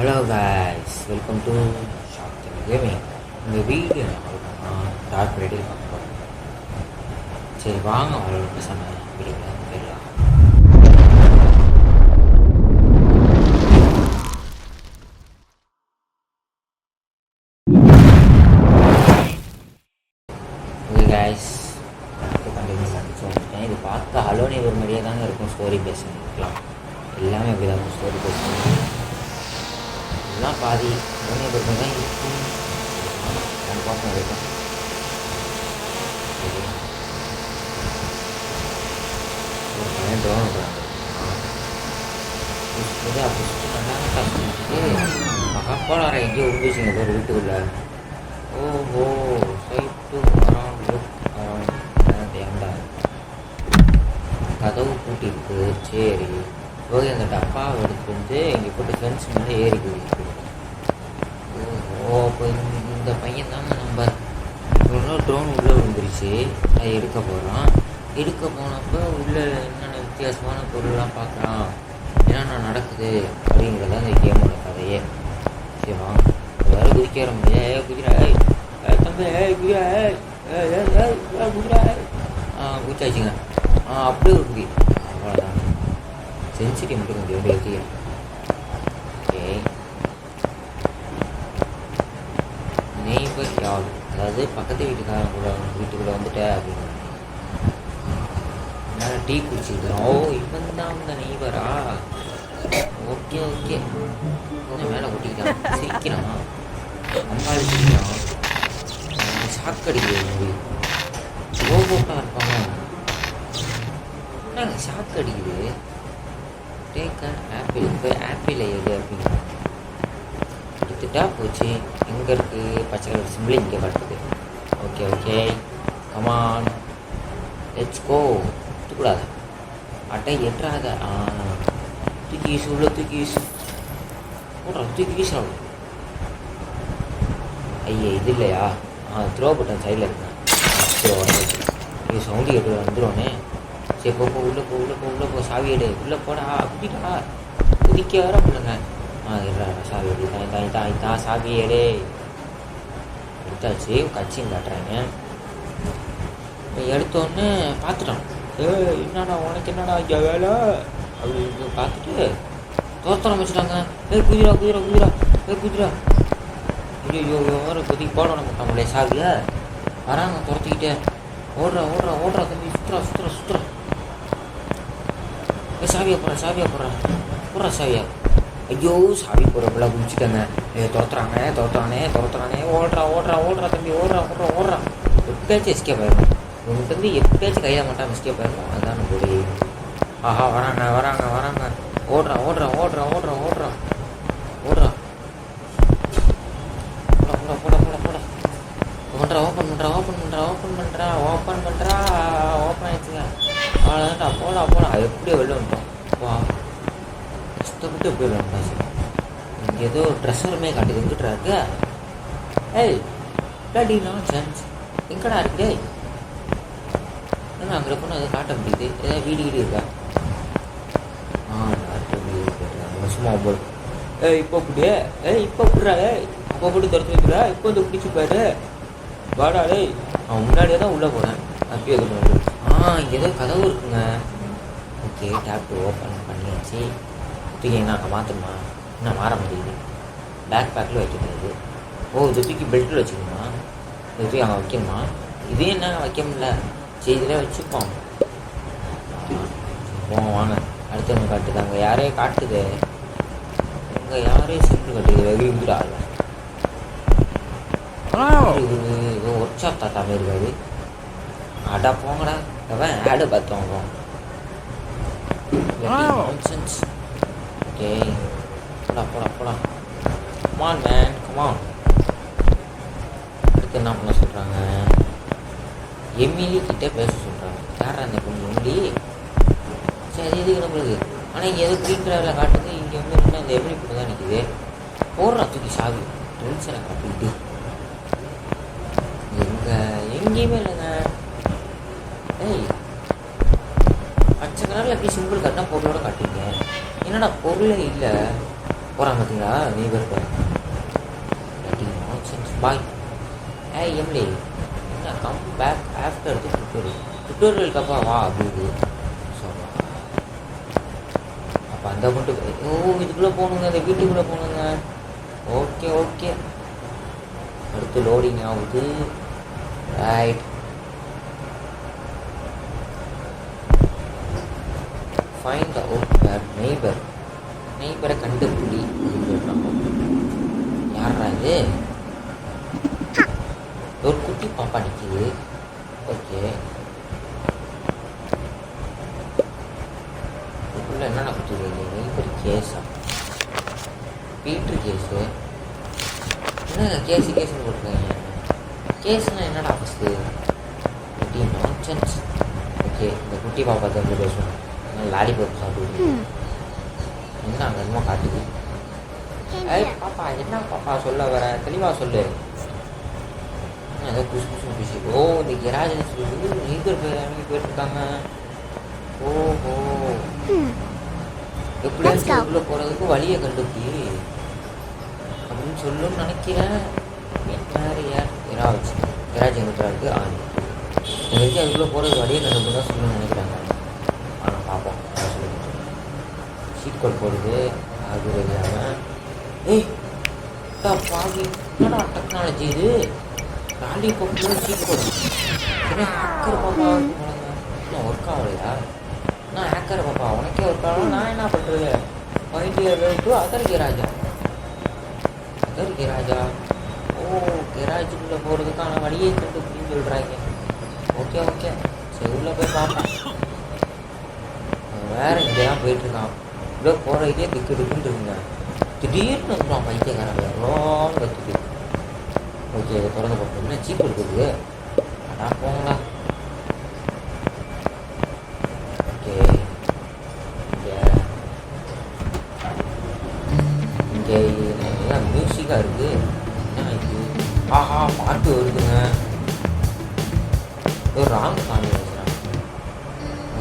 Hello guys, welcome to short gaming. இந்த video dark ரெடியில் பார்க்க போகிறோம். சரி வாங்க அவளோட பேசாம வீடியோவில் போயிடலாம். ஓகே guys, கண்டினியூ பண்ணிச்சோம். இது பார்த்தா ஹலோனி ஒரு மாதிரியே தானே இருக்கும். ஸ்டோரி பேசலாம் எல்லாமே அப்படி தான் ஸ்டோரி பேசணும். இதெல்லாம் பாதி ஹலோனி ஒரு மாதிரி தான் இருக்கும். கன்ஃபார்மாக இருக்கும். ட்ரோன் மகாப்பாளரை எங்கேயோ உருந்துச்சுங்க ஒரு வீட்டுக்குள்ள. ஓஹோ சைட்டு ஏண்டா கதவு பூட்டிருக்கு. சரி ஓகே, அந்த டப்பாவை எடுத்துட்டு வந்து இங்கே போட்டு ஃபென்ஸ் மேலே ஏறி போயிருக்கு. ஓஹோ இப்போ இந்த பையன் தாங்க நம்ம ட்ரோன் உள்ளே விழுந்துருச்சு. அதை எடுக்க போகிறான். எடுக்க போனப்போ உள்ளே என்னென்ன வித்தியாசமான பொருள்லாம் பார்க்குறான், என்னென்ன நடக்குது அப்படிங்கிறத அந்த கேமோட கதையே. சரி வாங்க வேறு குதிக்க முடியாது. குதிரா தம்பி குதிரா குதிரா குதிச்சாச்சுங்க. அப்படியே ஒரு குதி. அவ்வளோதான், சென்சிட்டிவ் மட்டும் கொஞ்சம் எப்படி ஏற்றிக்கிறேன். ஓகே, நெய்பர் யார், அதாவது பக்கத்து வீட்டுக்காரன் கூட வீட்டுக்குள்ளே வந்துட்டேன் அப்படின்னு டீ குடிச்சிருக்கிறோம். ஓ இவன் தான் அந்த நெய்பரா? ஓகே ஓகே, கொஞ்சம் மேலே ஒட்டிக்கிட்டான். சிரிக்கிறான், அம்பாளி சிரிக்கிறான். ஷாக்கடிக்குது, ரோபோட்டாக இருப்பாங்க. என்னங்க ஷாக் அடிக்குது? Take and apple. இப்போ ஆப்பிள் எது அப்படின்னு எடுத்துட்டா போச்சு. எங்கே இருக்குது பச்சை கலர் சிம்பிள்? இங்கே காட்டுது. Okay okay, come on let's go. கூடாது அட்டை எட்டுறாத. தூக்கி வீசு, உள்ள தூக்கி வீசு. போடுறா தூக்கி வீசுறான். ஐயா இது இல்லையா? த்ரோ பட்டன் சைடில் இருக்கேன். சரி உடனே இது சவுண்டு எட்டு வந்துடுவோன்னே. சரி போ உள்ளே போ உள்ளே போ உள்ளே போ. சாவி எடு, உள்ளே போடா. அப்படிடா குதிக்க வர பண்ணுங்க. எடுறா சாவி எடு. தான் சாவி எடு. எடுத்தாச்சு. கட்சின்னு காட்டுறாங்க. எடுத்தோடனே பார்த்துட்டான். என்னடா உனக்கு என்னடா இங்கே வேலை அப்படின்னு பார்த்துட்டு தோற்ற ஆரம்பிச்சிட்டாங்க. குதிரா குதிரா குதிரா குதிரா. ஐயோ வேறு குதிக்கு போட மாட்டாங்களே சாவியை. வராங்க துரத்திக்கிட்டே. ஓடுறா ஓடுறா ஓடுறா தம்பி. சுற்றுறா சுற்றுறா சுற்றுறா. சாவியை போடுறா சாவியை போடுறா போடுறா சாவியா. ஐயோ சாவி போடுறப்பெல்லாம் குதிச்சுட்டாங்க. துரத்துறாங்க துரத்துறானே துரத்துறானே. ஓடுறா ஓடுறா ஓடுறா தம்பி. ஓடுறா ஓடுறா ஓடுறா. எப்பயாச்சும் எஸ்கேப் ஆயிடும். உங்களுக்கு வந்து எப்பயாச்சும் கையில் மாட்டா மிஸ்டேக் ஆயிருக்கும். அதுதான் நம்மளுடைய. ஆஹா வராங்க வராங்க வராங்க. ஓடுறா ஓடுறா ஓடுறா ஓடுறா ஓடுறா ஓடுறா. போடா போடா போடா போடா போடா. ஓப்பன் பண்ணுறா ஓப்பன் பண்ணுறா ஓப்பன் பண்ணுறா ஓப்பன் பண்ணுறா. ஓப்பன் ஆயிடுச்சுங்க. அவ்வளோதான்டா. போடா போடா. எப்படியோ வெளில வந்துட்டோம். வா கஷ்டப்பட்டு எப்படியோ வெளில வந்துட்டாச்சு. இங்கே ஏதோ ட்ரெஸ்ஸருமே காட்டுது. எங்கிட்டா இருக்கு? ஏய் பிளாடி நான் சான்ஸ் எங்கடா இருக்கு? ஏன்னா அங்கே போனால் அதை காட்ட முடியுது. ஏதாவது வீடு வீடு இருக்கா? சும்மா போடு. இப்போ இப்படி இப்போ விட்றா. அப்போ போட்டு துரத்து வைக்கிறா. இப்போ வந்து பிடிச்சி பாரு. வாடா டே. அவன் முன்னாடியே தான் உள்ளே போனேன். அப்பயே இது பண்ண. இங்கே ஏதோ கதவு இருக்குங்க. ஓகே டேப் ஓப்பன் பண்ணியாச்சு. தூக்கி என்ன அங்கே மாற்றணுமா? இன்னும் மாற முடியுது. பேக் பேக்கில் வைக்க முடியாது. ஓ இது தூக்கி பெல்ட்டில் வச்சுக்கணுமா? இது தூக்கி அங்கே வைக்கணுமா? இதே என்ன வைக்க முடியல. சரி இதில் வச்சுப்போம். வாங்க அடுத்தவங்க காட்டுது. அங்கே யாரையும் காட்டுது. அங்கே யாரையும் சிம்பிள் காட்டுது. வெகுடா ஏதோ ஒர்க் ஷாப் தாத்தா மாதிரி இருக்காது. அடா போங்கடா. அவன் ஆடு பார்த்தோம். ஓகே போடா போடா போடா. Come on man come on. அடுத்து என்ன பண்ண சொல்கிறாங்க? எம்எல்ஏ கிட்டே பேச சொல்கிறாங்க. யாரா அந்த பொண்ணு ஒண்டி? சரி இதுக்கு நம்மளுக்கு. ஆனால் இங்கே ஏதோ க்ரீன் கலரில் காட்டுது. இங்கே வந்து இன்னும் அந்த எம்எல்ஏ பொண்ணு தான் நிற்கிது. போடுறா தூக்கி சாவி. டென்ஷனை காட்டிக்கிட்டு எங்கேயுமே இல்லைங்க. ஏய் பச்சை கலரில் எப்படி சிம்பிள் காட்டினா பொருளோட காட்டிங்க. என்னடா பொருளே இல்லை. போகிறான் பார்த்தீங்களா நீ பேர் பாய். ஏய் எம்லி என்ன come back after the tutorial கப்பா வா அப்படின்னு சொல்கிறான். அப்போ அந்த மட்டும் இதுக்குள்ளே போகணுங்க, அந்த வீட்டுக்குள்ளே போகணுங்க. ஓகே ஓகே, அடுத்து லோடிங் ஆகுது. ரைட், ஃபைண்ட் அவுட் தட் நெய்பரை கண்டுபிடி அப்படின்னு சொல்கிறாங்க. யாரா இது? ஒரு குட்டி பாப்பா நிற்கிது. ஓகே, இதுக்குள்ள என்னென்ன கொடுத்துருக்கீங்க? நெய்பர் கேஸா? பீட்ரு கேஸு என்ன கேஸு போட்டுருக்காங்க? கேஸ்னால் என்னடா ஃபஸ்ட்டு? குட்டி நான்சென்ஸ். ஓகே, இந்த குட்டி பாப்பா தான் பேசுவோம். லாலிபாப் சாப்பிடுது. என்ன அங்கே என்னமோ காட்டுது. ஏய் பாப்பா, என்ன பாப்பா சொல்ல வர? தெளிவாக சொல்லு. ஏதோ புதுசு புதுசு பிசி. ஓ, இந்த கெராஜ்னு சொல்லிட்டு நெய்பர் பேர் போயிட்டுருக்காங்க. ஓஹோ, எப்படியாச்சும் இதுக்குள்ளே போகிறதுக்கு வழியை கண்டுபிடி அப்படின்னு சொல்லுன்னு நினைக்கிறேன். வேறு கெராஜ் எங்கிட்ட இருக்குது. எனக்கு அதுக்குள்ளே போகிறது வழியை கண்டுபிடி தான் சொல்லணும்னு நினைக்கிறாங்க. ஆனால் பார்ப்போம். சீட் கோட் போடுது அது இல்லாமல். ஏய் பாவி, என்னடா டெக்னாலஜி இது? லாலிபாப்ல சீட் கோடு. ஏன்னா ஹேக்கர் பாப்பா இன்னும் ஒர்க் ஆகலையா? நான் ஹேக்கர் பாப்பா, உனக்கே ஒர்க் ஆகணும். நான் என்ன பண்ணுறது? To other கெராஜா. ஓ, கெராஜுக்குள்ளே போகிறதுக்கான வழியை கண்டுபிடின்னு சொல்கிறாங்க. ஓகே ஓகே, சரி உள்ளே போய் பார்ப்பேன். வேறு இங்கே தான் போயிட்டுருக்கான். இவ்வளோ போகிறதுக்கே திக்குன்னு இருக்குங்க. திடீர்னு வந்துடும் பைத்தியக்காரன் வேறோன்னு கற்றுக்கு. ஓகே, இதை திறந்து பார்ப்போம். என்ன சீப் இருக்குது? அதான் போங்களா. ஓகே, இங்கே எல்லாம் மியூசிக்காக இருக்குது. என்ன இது? ஆஹா, பாட்டு வருதுங்க. ஒரு ராங் சாமி வச்சுறான்.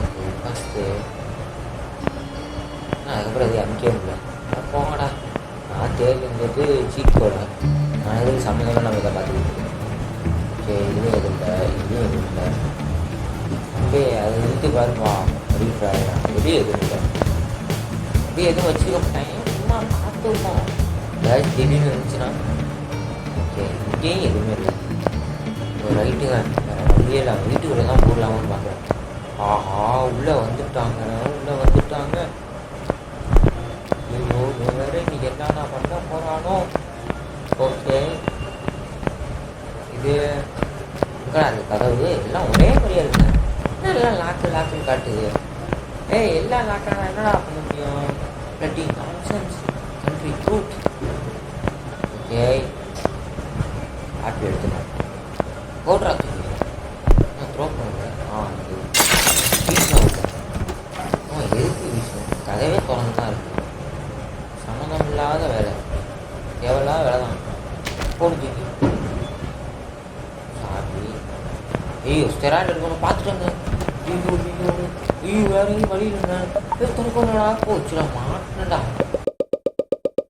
ஓகே, ஃபஸ்ட்டு அதுக்கப்புறம் அது அமுக்கவே முடியல. போங்கடா, நான் தேர்ந்தது சீட் கோட. நான் எதுவும் சமயங்களும் நம்ம இதை பார்த்துக்கிட்டு. ஓகே, இதுவும் எதுவும் இல்லை, இதுவும் எதுவும் இல்லை. அப்படியே அது இழுத்து பாருப்பா ரீட்ராயிடும். எதுவும் எதுவும் இல்லை, அப்படியே எதுவும் வச்சுக்க மாட்டாங்க. சும்மா பார்த்துப்போம். ஏதாச்சும் திடீர்னு இருந்துச்சுன்னா. ஓகே, இங்கேயும் எதுவுமே இல்லை. ஒரு ரைட்டுங்க, வேறு வழியே இல்லை. வீட்டுக்குள்ளே தான் போடலாமான்னு பார்க்குறேன். ஆஹா, உள்ளே வந்துட்டாங்க. ஐயோ, வேறு இன்னைக்கு என்னென்ன பண்ண போகிறானோ. ஓகே, இது எங்கடா இருக்குது கதவு? எல்லாம் ஒரே மாதிரியா இருக்குங்க. என்ன எல்லாம் லாக்குன்னு காட்டுது? ஏய், எல்லாம் லாக்காக என்னடா பண்ண முடியும்? Bloody nonsense country fruit. Okay, apple எடுத்துக்கலாம். போட்ரா தூக்கி நான் த்ரோ பண்ணுறேன். வீசணும் ஓகே. எதுக்கு வீசணும்? கதவே திறந்து தான் இருக்குது. சம்மந்தம் இல்லாத வேலை, தேவையில்லாத வேலை தான். போடு தூக்கி. சாப்பி. ஐயோ, ஸ்டெராய்டு எடுக்கணும் பார்த்துட்டாங்க. ஐயோ வேற வழி இல்லைங்க. துணுக்கோடா போச்சுடா, மாட்டினடா.